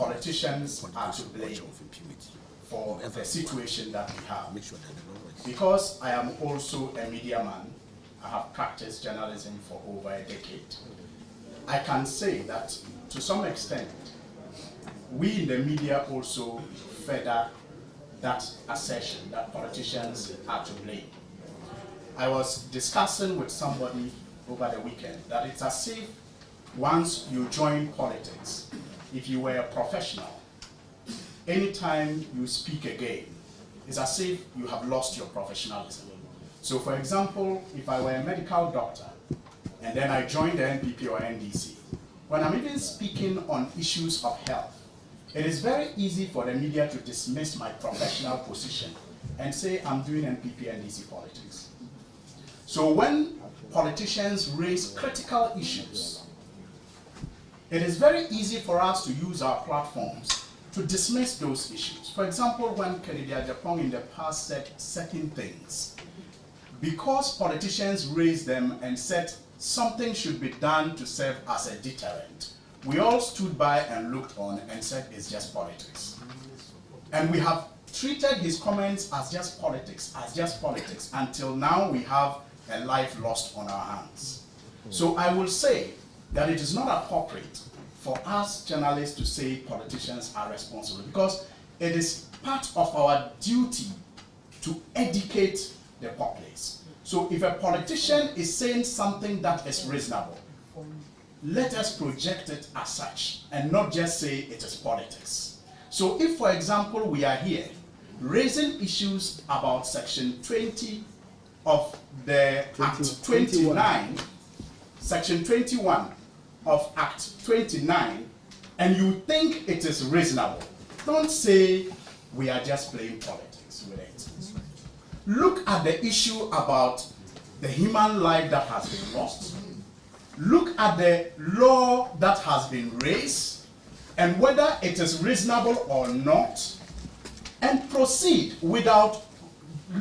politicians are to blame for the situation that we have. Because I am also a media man, I have practiced journalism for over a decade. I can say that to some extent, we in the media also further that assertion that politicians are to blame. I was discussing with somebody over the weekend that it's as if once you join politics, if you were a professional, anytime you speak again, it's as if you have lost your professionalism. So for example, if I were a medical doctor and then I joined the NPP or NDC, when I'm even speaking on issues of health, it is very easy for the media to dismiss my professional position and say I'm doing NPP and NDC politics. So when politicians raise critical issues, it is very easy for us to use our platforms to dismiss those issues. For example, when Kennedy Ajapong in the past said certain things, because politicians raised them and said something should be done to serve as a deterrent, we all stood by and looked on and said it's just politics. And we have treated his comments as just politics, until now we have a life lost on our hands. So I will say that it is not appropriate for us journalists to say politicians are responsible, because it is part of our duty to educate the populace. So if a politician is saying something that is reasonable, let us project it as such and not just say it is politics. So if, for example, we are here raising issues about Section 20 of the Act 29, Section 21 of Act 29, and you think it is reasonable, don't say we are just playing politics with it. Look at the issue about the human life that has been lost. Look at the law that has been raised and whether it is reasonable or not, and proceed without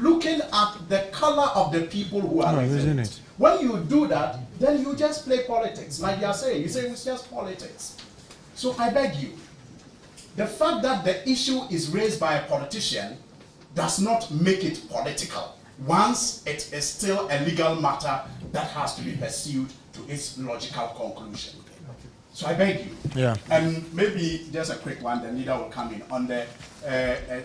looking at the color of the people who are represented. When you do that, then you just play politics. Like you are saying, you say it's just politics. So I beg you, the fact that the issue is raised by a politician does not make it political, once it is still a legal matter that has to be pursued to its logical conclusion. So I beg you, and maybe just a quick one, the leader will come in on the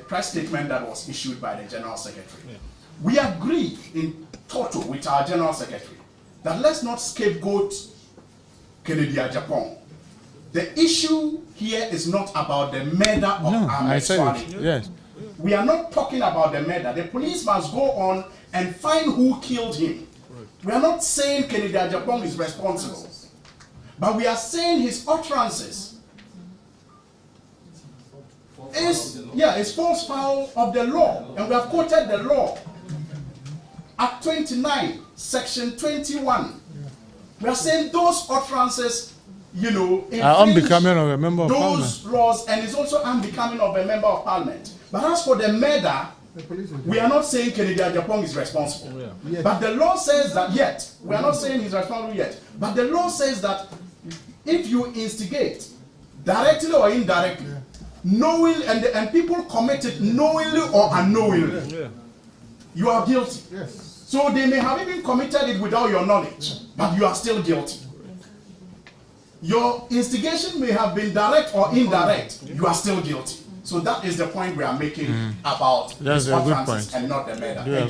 press statement that was issued by the General Secretary. We agree in total with our General Secretary that let's not scapegoat Kennedy Ajapong. The issue here is not about the murder of Ahmed Swani. Yes. We are not talking about the murder. The police must go on and find who killed him. We are not saying Kennedy Ajapong is responsible, but we are saying his utterances is false foul of the law, and we have quoted the law. Act 29, Section 21. We are saying those utterances, are unbecoming of a member of parliament. Those laws, and it's also unbecoming of a member of parliament. But as for the murder, we are not saying Kennedy Ajapong is responsible. But the law says that we are not saying he's responsible yet. But the law says that if you instigate, directly or indirectly, knowingly, and people commit it knowingly or unknowingly, you are guilty. So they may have even committed it without your knowledge, but you are still guilty. Your instigation may have been direct or indirect, you are still guilty. So that is the point we are making about this conference and not the murder. Yeah,